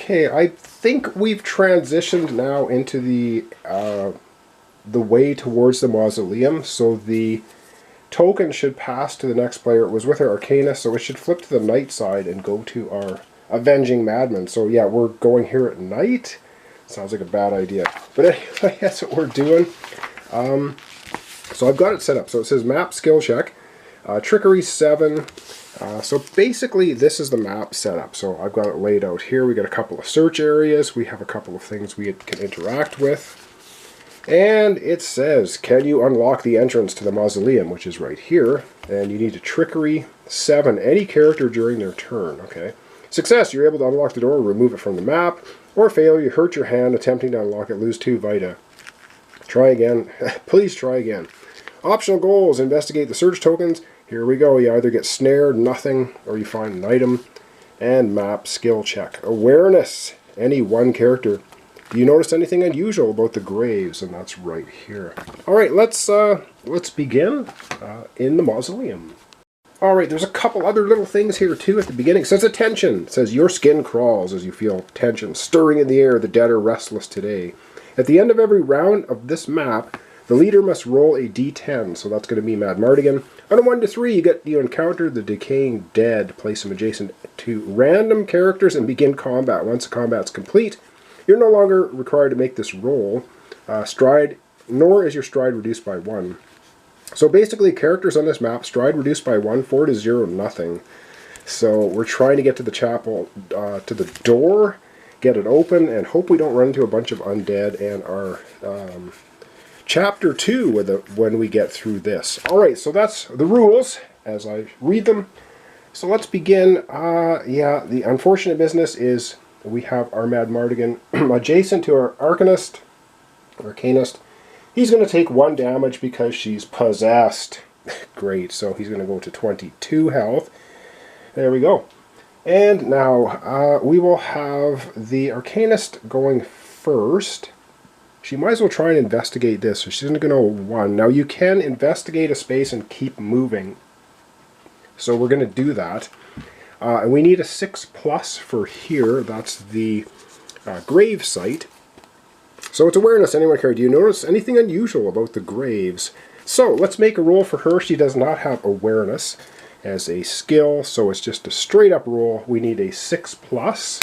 Okay, I think we've transitioned now into the way towards the Mausoleum, so the token should pass to the next player. It was with our Arcanist, so it should flip to the night side and go to our Avenging Madman. So yeah, we're going here at night. Sounds like a bad idea. But anyway, that's what we're doing. So I've got it set up. So it says map skill check, trickery 7. So basically this is the map setup. So I've got it laid out here. We got a couple of search areas. We have a couple of things we can interact with. And it says, can you unlock the entrance to the Mausoleum, which is right here. And you need to trickery 7 any character during their turn. Okay. Success, you're able to unlock the door or remove it from the map. Or failure, you hurt your hand attempting to unlock it, lose 2 Vita. Try again. Please try again. Optional goals, investigate the search tokens. Here we go. You either get snared, nothing, or you find an item. And map skill check. Awareness, any one character. Do you notice anything unusual about the graves? And that's right here. Alright, let's begin in the Mausoleum. Alright, there's a couple other little things here too at the beginning. It says attention. It says your skin crawls as you feel tension stirring in the air. The dead are restless today. At the end of every round of this map, the leader must roll a d10. So that's going to be Mad Mardigan. On a 1 to 3, you encounter the decaying dead. Place them adjacent to random characters and begin combat. Once the combat's complete, you're no longer required to make this roll. Stride, nor is your stride reduced by 1. So basically, characters on this map, stride reduced by 1, 4 to 0, nothing. So we're trying to get to the chapel, to the door, get it open, and hope we don't run into a bunch of undead and our chapter 2 when we get through this. Alright, so that's the rules as I read them. So let's begin. Yeah, the unfortunate business is we have our Mad Mardigan adjacent to our Arcanist. He's going to take 1 damage because she's possessed. Great, so he's going to go to 22 health. There we go. And now we will have the Arcanist going first. She might as well try and investigate this. So she's going to go 1. Now you can investigate a space and keep moving. So we're going to do that. And we need a 6+ for here. That's the grave site. So it's awareness, anyone care. Do you notice anything unusual about the graves? So let's make a roll for her. She does not have awareness as a skill, so it's just a straight up roll. We need a 6+.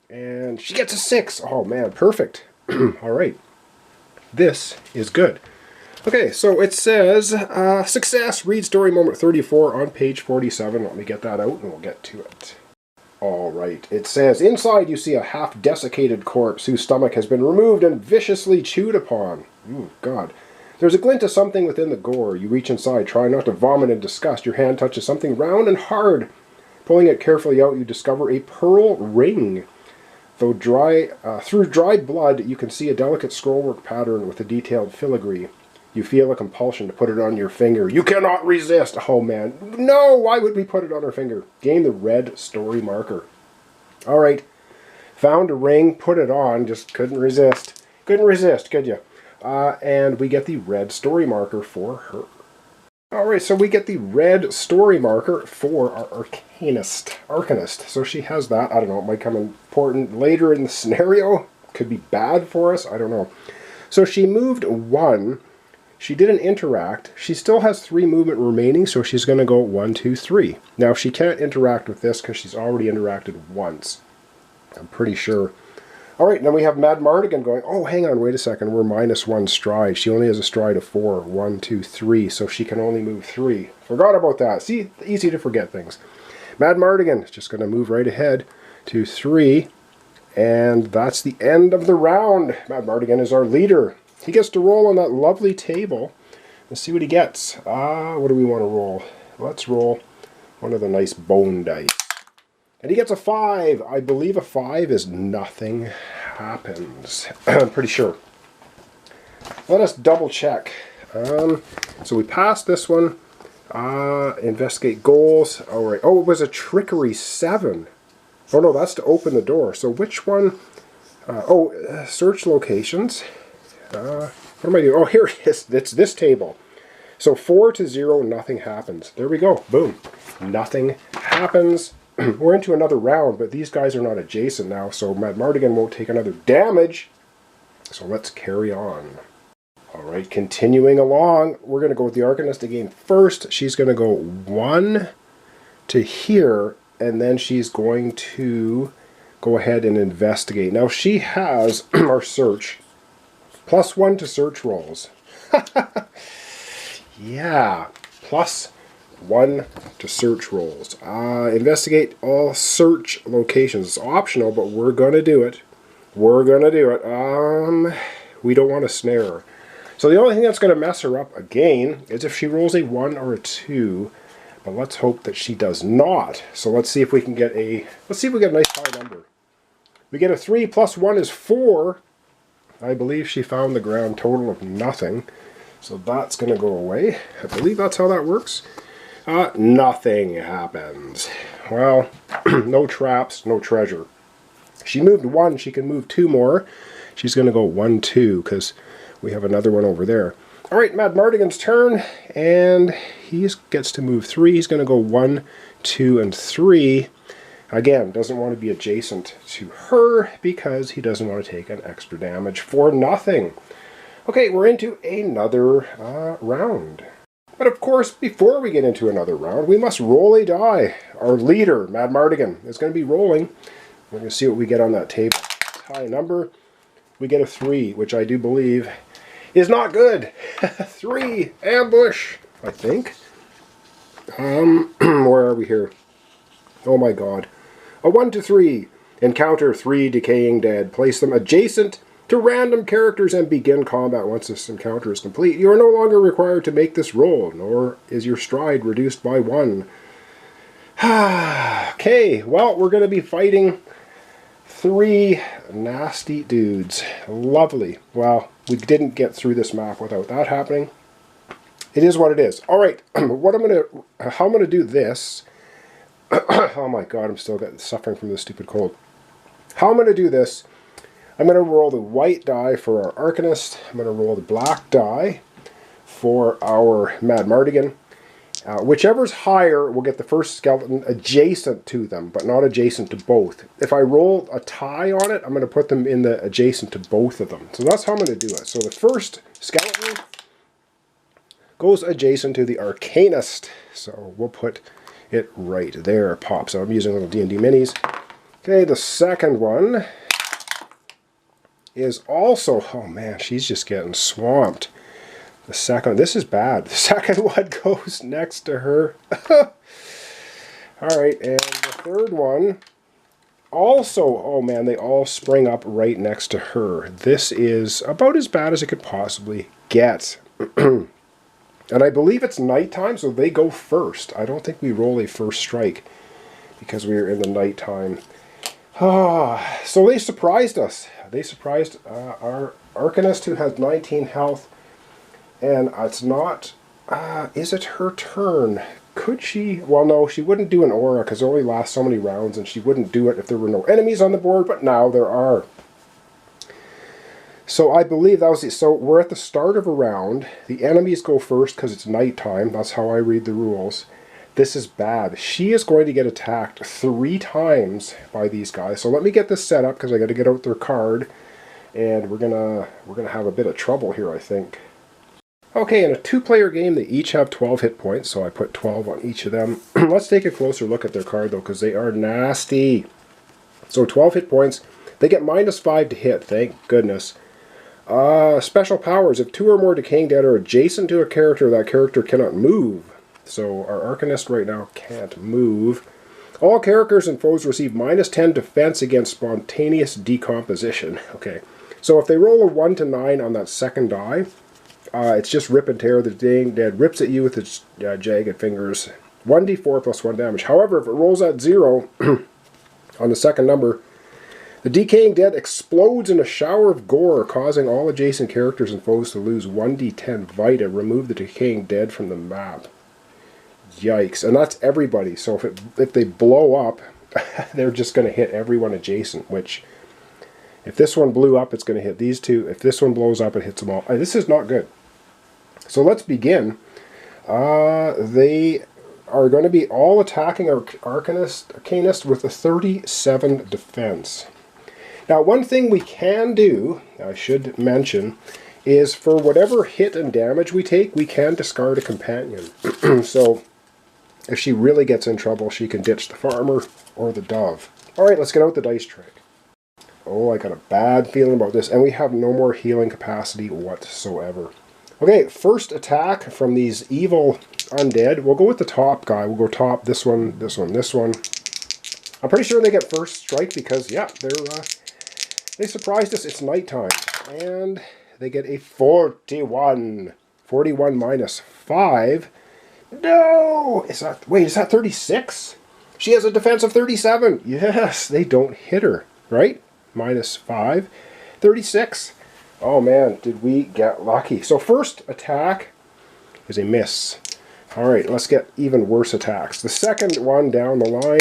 And she gets a 6. Oh man, perfect. Alright. This is good. Okay, so it says, success, read story moment 34 on page 47. Let me get that out and we'll get to it. Alright, it says, inside you see a half-desiccated corpse whose stomach has been removed and viciously chewed upon. Ooh, God. There's a glint of something within the gore. You reach inside, try not to vomit in disgust. Your hand touches something round and hard. Pulling it carefully out, you discover a pearl ring. Though through dried blood, you can see a delicate scrollwork pattern with a detailed filigree. You feel a compulsion to put it on your finger. You cannot resist! Oh man, no! Why would we put it on our finger? Gain the red story marker. Alright, found a ring, put it on, just couldn't resist. Couldn't resist, could you? And we get the red story marker for her. Alright, so we get the red story marker for our Arcanist. So she has that. I don't know, it might come important later in the scenario. Could be bad for us, I don't know. So she moved 1. She didn't interact. She still has 3 movement remaining, so she's going to go 1, 2, 3. Now, she can't interact with this because she's already interacted once. I'm pretty sure. Alright, then we have Mad Mardigan going, oh, hang on, wait a second, we're -1 stride. She only has a stride of 4. 1, 2, 3, so she can only move 3. Forgot about that. See, easy to forget things. Mad Mardigan is just going to move right ahead to 3, and that's the end of the round. Mad Mardigan is our leader. He gets to roll on that lovely table. Let's see what he gets. What do we want to roll? Let's roll one of the nice bone dice. And he gets a 5. I believe a 5 is nothing happens. I'm pretty sure. Let us double check. So we passed this one. Investigate goals. Alright. Oh, it was a trickery 7. Oh no, that's to open the door. So which one? Search locations. What am I doing? Oh, here it is. It's this table. So 4 to 0, nothing happens. There we go. Boom. Nothing happens. we're into another round, but these guys are not adjacent now, so Madmartigan won't take another damage. So let's carry on. Alright, continuing along, we're going to go with the Arcanist again first. She's going to go 1 to here, and then she's going to go ahead and investigate. Now she has our search, +1 to search rolls. Yeah, +1 to search rolls. Investigate all search locations. It's optional, but we're going to do it. We're going to do it. We don't want to snare her. So the only thing that's going to mess her up again is if she rolls a 1 or a 2. But let's hope that she does not. So let's see if we can get a, let's see if we get a nice high number. We get a 3 + 1 is 4. I believe she found the grand total of nothing. So that's going to go away. I believe that's how that works. Nothing happens. Well, no traps, no treasure. She moved 1, she can move 2 more. She's going to go 1, 2, because we have another one over there. Alright, Madmartigan's turn, and he gets to move 3. He's going to go 1, 2, and 3. Again, doesn't want to be adjacent to her because he doesn't want to take an extra damage for nothing. Okay, we're into another round. But of course, before we get into another round, we must roll a die. Our leader, Madmartigan, is going to be rolling. We're going to see what we get on that table. High number. We get a 3, which I do believe is not good. 3, ambush, I think. Where are we here? Oh my god. A 1 to 3. Encounter 3 decaying dead. Place them adjacent to random characters and begin combat once this encounter is complete. You are no longer required to make this roll, nor is your stride reduced by 1. Okay, well, we're going to be fighting 3 nasty dudes. Lovely. Well, we didn't get through this map without that happening. It is what it is. All right, how I'm going to do this. Oh my god, I'm still suffering from this stupid cold. How I'm going to do this, I'm going to roll the white die for our Arcanist. I'm going to roll the black die for our Madmartigan. Whichever's higher will get the first skeleton adjacent to them, but not adjacent to both. If I roll a tie on it, I'm going to put them in the adjacent to both of them. So that's how I'm going to do it. So the first skeleton goes adjacent to the Arcanist. So we'll put it right there. Pop. So I'm using little D&D minis. Okay, the second one is also, oh man, she's just getting swamped. The second, this is bad. The second one goes next to her. Alright, and the third one also, oh man, they all spring up right next to her. This is about as bad as it could possibly get. And I believe it's nighttime, so they go first. I don't think we roll a first strike because we are in the nighttime. So they surprised us. They surprised our Arcanist, who has 19 health. And it's not, is it her turn? Could she? Well, no, she wouldn't do an aura because it only lasts so many rounds, and she wouldn't do it if there were no enemies on the board, but now there are. So I believe that was it. So we're at the start of a round. The enemies go first because it's nighttime. That's how I read the rules. This is bad. She is going to get attacked 3 times by these guys. So let me get this set up because I got to get out their card, and we're gonna have a bit of trouble here, I think. Okay, in a 2-player game, they each have 12 hit points, so I put 12 on each of them. Let's take a closer look at their card, though, because they are nasty. So 12 hit points. They get -5 to hit, thank goodness. Special powers. If 2 or more decaying dead are adjacent to a character, that character cannot move. So our Arcanist right now can't move. All characters and foes receive -10 defense against spontaneous decomposition. Okay, so if they roll a 1 to 9 on that second die, it's just rip and tear. The decaying dead rips at you with its jagged fingers. 1d4 + 1 damage. However, if it rolls at 0 on the second number, the decaying dead explodes in a shower of gore, causing all adjacent characters and foes to lose 1d10 Vita. Remove the decaying dead from the map. Yikes. And that's everybody. So if they blow up, they're just going to hit everyone adjacent, which, if this one blew up, it's going to hit these two. If this one blows up, it hits them all. This is not good. So let's begin. They are going to be all attacking our Arcanist with a 37 defense. Now, one thing we can do, I should mention, is for whatever hit and damage we take, we can discard a companion. So, if she really gets in trouble, she can ditch the farmer or the dove. Alright, let's get out the dice tray. Oh, I got a bad feeling about this, and we have no more healing capacity whatsoever. Okay, first attack from these evil undead. We'll go with the top guy. We'll go top, this one, this one, this one. I'm pretty sure they get first strike because, yeah, they surprised us. It's nighttime. And they get a 41. 41 minus 5. No! Wait, is that 36? She has a defense of 37. Yes, they don't hit her, right? Minus 5. 36. Oh man, did we get lucky. So first attack is a miss. Alright, let's get even worse attacks. The second one down the line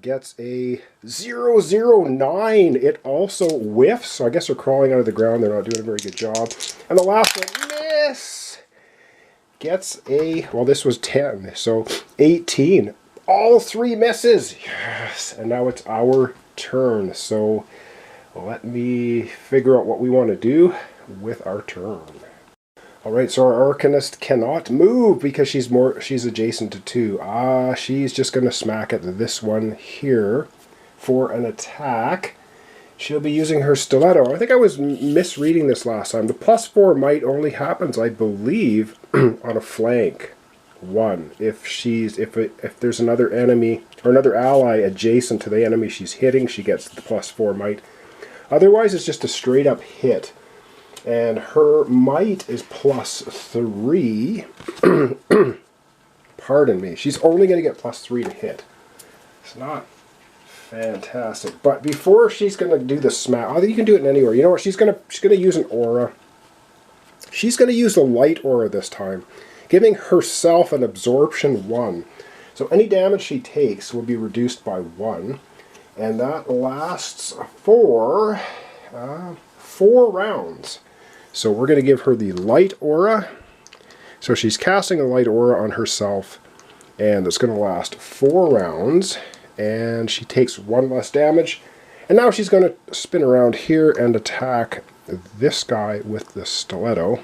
gets a 009. It also whiffs, so I guess they're crawling out of the ground. They're not doing a very good job. And the last one, miss! Gets a, well, this was 10, so 18. All 3 misses! Yes! And now it's our turn. So let me figure out what we want to do with our turn. Alright, so our Arcanist cannot move because she's adjacent to 2. She's just going to smack at this one here for an attack. She'll be using her stiletto. I think I was misreading this last time. The +4 might only happens, I believe, on a flank 1. If there's another enemy or another ally adjacent to the enemy she's hitting, she gets the +4 might. Otherwise, it's just a straight up hit. And her might is +3. Pardon me. She's only going to get +3 to hit. It's not fantastic. But before she's going to do the smack, oh, you can do it anywhere. You know what? She's going to use an aura. She's going to use the light aura this time, giving herself an absorption 1. So any damage she takes will be reduced by 1. And that lasts for 4 rounds. So we're going to give her the light aura. So she's casting a light aura on herself, and it's going to last 4 rounds. And she takes 1 less damage. And now she's going to spin around here and attack this guy with the stiletto.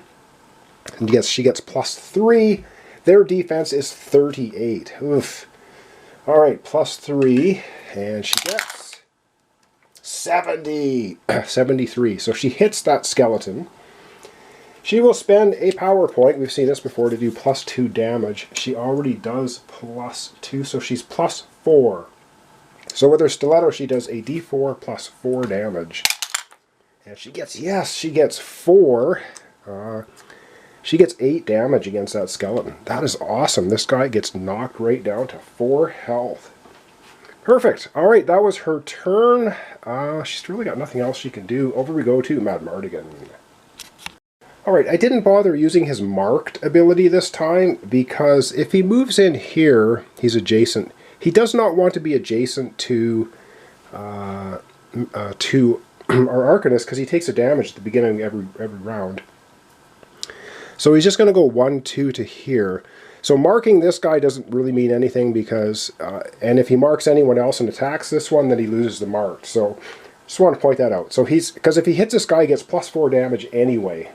And yes, she gets +3. Their defense is 38. Oof. Alright, +3. And she gets 73. So she hits that skeleton. She will spend a power point, we've seen this before, to do +2 damage. She already does +2, so she's +4. So with her stiletto, she does a d4 +4 damage. And she gets, yes, she gets 4. She gets 8 damage against that skeleton. That is awesome. This guy gets knocked right down to 4 health. Perfect. Alright, that was her turn. She's really got nothing else she can do. Over we go to Mad Mardigan. Alright, I didn't bother using his marked ability this time because if he moves in here, he's adjacent. He does not want to be adjacent to our Arcanist because he takes a damage at the beginning of every round. So he's just going to go 1, 2 to here. So marking this guy doesn't really mean anything because, and if he marks anyone else and attacks this one, then he loses the mark. So just want to point that out. So because if he hits this guy, he gets +4 damage anyway.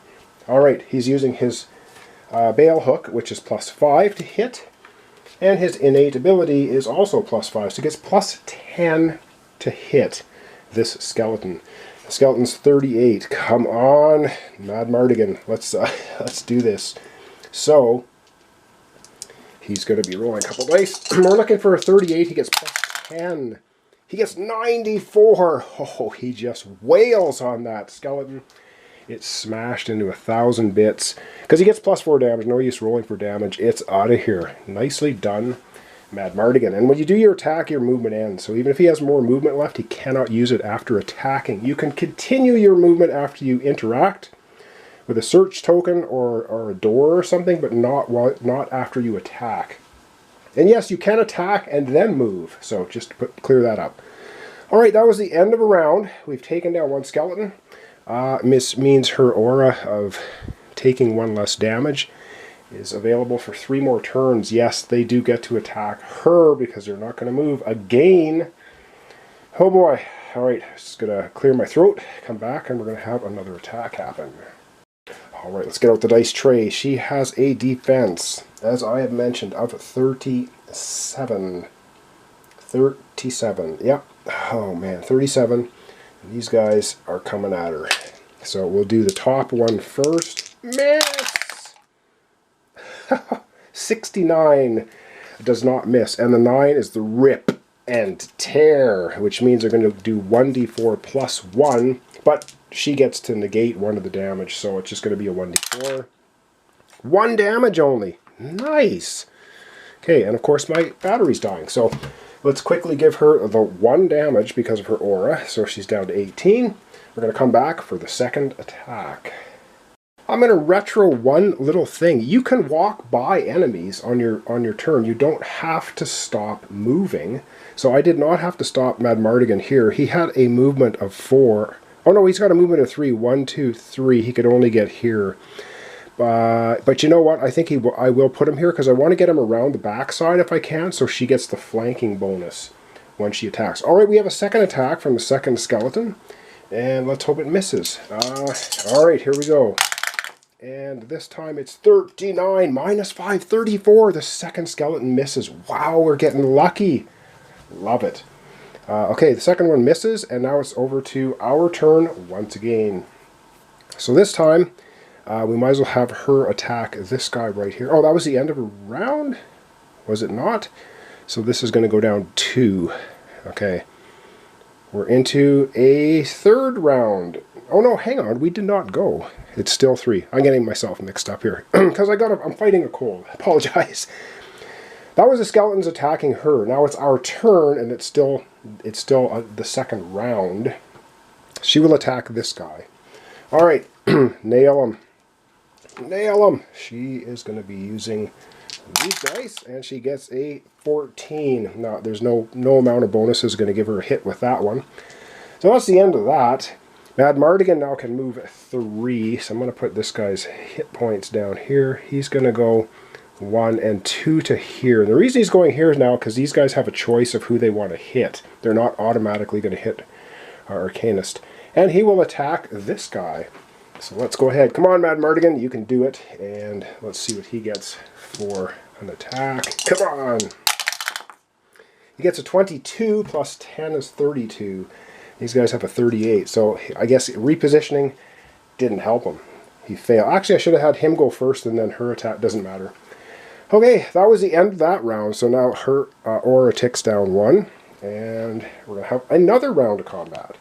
Alright, he's using his Bale Hook, which is +5 to hit. And his innate ability is also +5, so he gets +10 to hit this skeleton. The skeleton's 38. Come on, Mad Mardigan. Let's do this. So he's going to be rolling a couple dice. We're looking for a 38. He gets +10. He gets 94. Oh, he just wails on that skeleton. It's smashed into 1,000 bits. Because he gets +4 damage. No use rolling for damage. It's out of here. Nicely done, Mad Mardigan. And when you do your attack, your movement ends. So even if he has more movement left, he cannot use it after attacking. You can continue your movement after you interact with a search token or a door or something, but not after you attack. And yes, you can attack and then move. So just clear that up. Alright, that was the end of a round. We've taken down 1 skeleton. Means her aura of taking 1 less damage is available for 3 more turns. Yes, they do get to attack her because they're not going to move again. Oh boy. Alright, just going to clear my throat, come back, and we're going to have another attack happen. Alright, let's get out the dice tray. She has a defense, as I have mentioned, of 37. 37, yep. Oh man, 37. These guys are coming at her. So we'll do the top one first. Miss! 69 does not miss. And the 9 is the rip and tear, which means they're going to do 1d4 plus 1. But she gets to negate one of the damage, so it's just going to be a 1d4. 1 damage only. Nice! Okay, and of course my battery's dying, so let's quickly give her the 1 damage because of her aura, so she's down to 18. We're going to come back for the second attack. I'm going to retro one little thing. You can walk by enemies on your turn. You don't have to stop moving. So I did not have to stop Madmartigan here. He had a movement of 4. Oh no, he's got a movement of 3. 1, 2, 3. He could only get here. But you know what? I think I will put him here because I want to get him around the backside if I can, so she gets the flanking bonus when she attacks. Alright, we have a second attack from the second skeleton, and let's hope it misses. Alright, here we go. And this time it's 39, minus 5, 34. The second skeleton misses. Wow, we're getting lucky. Love it. Okay, the second one misses, and now it's over to our turn once again. So this time, we might as well have her attack this guy right here. Oh, that was the end of a round? Was it not? So this is going to go down 2. Okay. We're into a third round. Oh no, hang on. We did not go. It's still 3. I'm getting myself mixed up here. Because I'm fighting a cold. I apologize. That was the skeletons attacking her. Now it's our turn, and it's still the second round. She will attack this guy. Alright. Nail him. Nail him! She is going to be using these dice, and she gets a 14. Now, there's no amount of bonuses going to give her a hit with that one. So that's the end of that. Madmartigan now can move 3, so I'm going to put this guy's hit points down here. He's going to go 1 and 2 to here. And the reason he's going here now because these guys have a choice of who they want to hit. They're not automatically going to hit our Arcanist. And he will attack this guy. So let's go ahead. Come on, Madmartigan, you can do it. And let's see what he gets for an attack. Come on! He gets a 22 plus 10 is 32. These guys have a 38. So I guess repositioning didn't help him. He failed. Actually, I should have had him go first and then her attack. Doesn't matter. Okay, that was the end of that round. So now her aura ticks down 1. And we're going to have another round of combat.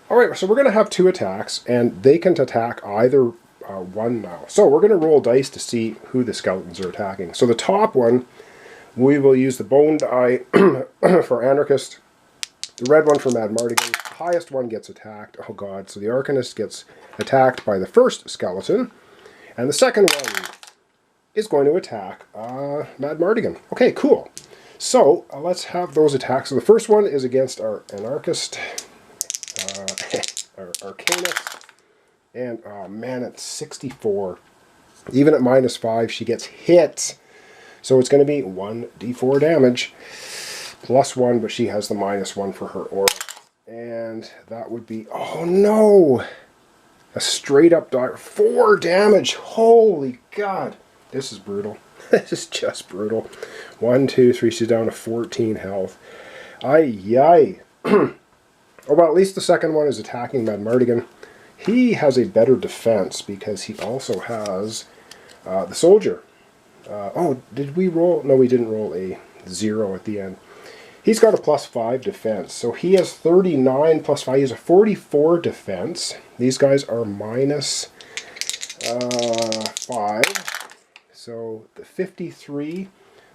Alright, so we're going to have 2 attacks, and they can attack either one now. So we're going to roll dice to see who the skeletons are attacking. So the top one, we will use the bone die for Anarchist, the red one for Madmartigan. The highest one gets attacked. Oh god, so the Arcanist gets attacked by the first skeleton, and the second one is going to attack Madmartigan. Okay, cool. So let's have those attacks. So the first one is against our Anarchist. Our Arcanist, and oh man, it's 64. Even at minus 5, she gets hit. So it's going to be 1d4 damage plus 1, but she has the minus 1 for her aura. And that would be, oh no! A straight up die. 4 damage! Holy god! This is brutal. This is just brutal. 1, 2, 3, she's down to 14 health. Ay-yi. Oh, well, at least the second one is attacking Madmartigan. He has a better defense because he also has the soldier. Oh, did we roll? No, we didn't roll a 0 at the end. He's got a plus 5 defense. So he has 39 plus 5. He has a 44 defense. These guys are minus 5. So the 53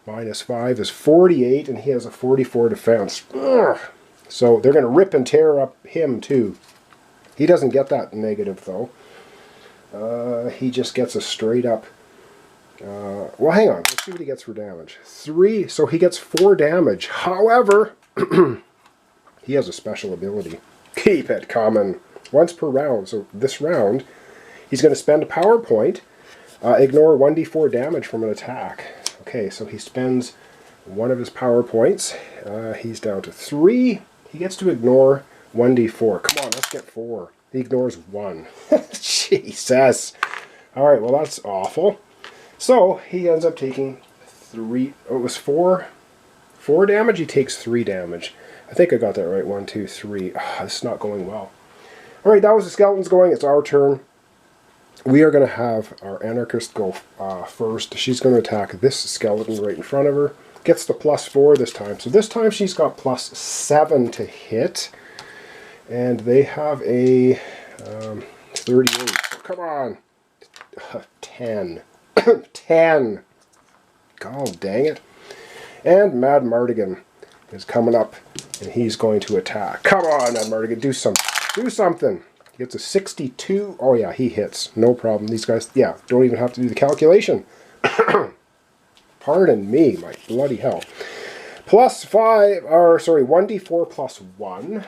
minus 5 is 48, and he has a 44 defense. Ugh. So they're going to rip and tear up him too. He doesn't get that negative though. He just gets a straight up... well, hang on. Let's see what he gets for damage. 3. So he gets 4 damage. However, he has a special ability. Keep it coming. Once per round. So this round, he's going to spend a power point Ignore 1d4 damage from an attack. Okay, so he spends one of his power points. He's down to 3. He gets to ignore 1d4. Come on, let's get 4. He ignores 1. Jesus. Alright, well that's awful. So, he ends up taking 3... Oh, it was 4 damage? He takes 3 damage. I think I got that right. 1, 2, 3. Oh, this is not going well. Alright, that was the skeletons going. It's our turn. We are going to have our anarchist go first. She's going to attack this skeleton right in front of her. Gets the +4 this time. So this time she's got +7 to hit. And they have a 38. Come on. 10. 10. God dang it. And Mad Mardigan is coming up. And he's going to attack. Come on, Mad Mardigan. Do something. He gets a 62. Oh yeah, he hits. No problem. These guys, yeah, don't even have to do the calculation. Pardon me, my bloody hell. +1d4 plus 1.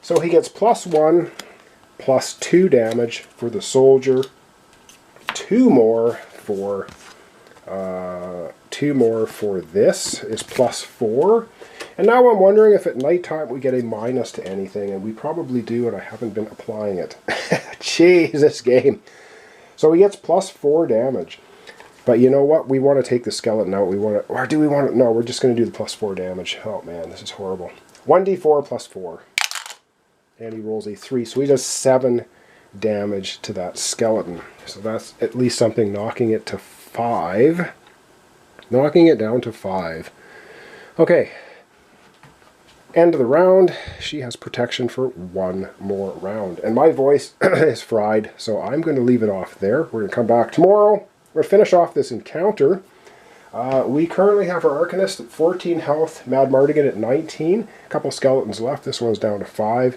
So he gets +1 plus 2 damage for the soldier. 2 more for this is +4. And now I'm wondering if at nighttime we get a minus to anything, and we probably do, and I haven't been applying it. Jeez, this game. So he gets +4 damage. But you know what? We want to take the skeleton out. Or do we want to? No, we're just going to do the +4 damage. Oh man, this is horrible. 1d4 plus 4. And he rolls a 3, so he does 7 damage to that skeleton. So that's at least something, knocking it to 5. Knocking it down to 5. Okay. End of the round. She has protection for 1 more round. And my voice is fried, so I'm going to leave it off there. We're going to come back tomorrow. We're going to finish off this encounter. We currently have our Arcanist at 14 health, Mad Mardigan at 19. A couple skeletons left. This one's down to 5.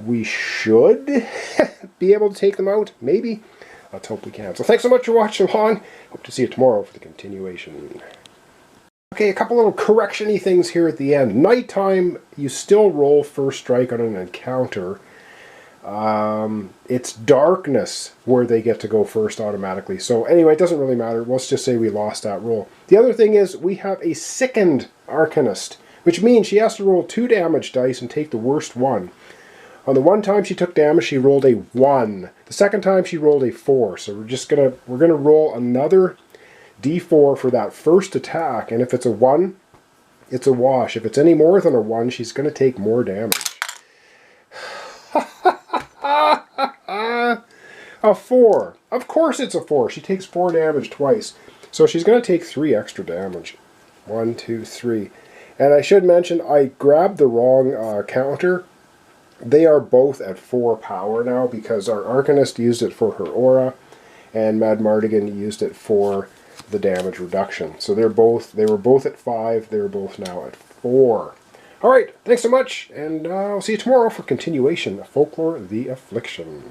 We should be able to take them out. Maybe. Let's hope we can. So thanks so much for watching along. Hope to see you tomorrow for the continuation. Okay, a couple little correction-y things here at the end. Nighttime, you still roll first strike on an encounter. It's darkness where they get to go first automatically. So anyway, it doesn't really matter. Let's just say we lost that roll. The other thing is we have a sickened Arcanist, which means she has to roll 2 damage dice and take the worst one. On the one time she took damage, she rolled a 1. The second time she rolled a 4. So we're gonna roll another D4 for that first attack, and if it's a 1, it's a wash. If it's any more than a 1, she's going to take more damage. A 4. Of course it's a 4. She takes 4 damage twice. So she's going to take 3 extra damage. 1, 2, 3. And I should mention, I grabbed the wrong counter. They are both at 4 power now, because our Arcanist used it for her aura, and Mad Mardigan used it for the damage reduction. So they were both at 5. They were both now at 4. Alright, thanks so much, and I'll see you tomorrow for continuation of Folklore, the Affliction.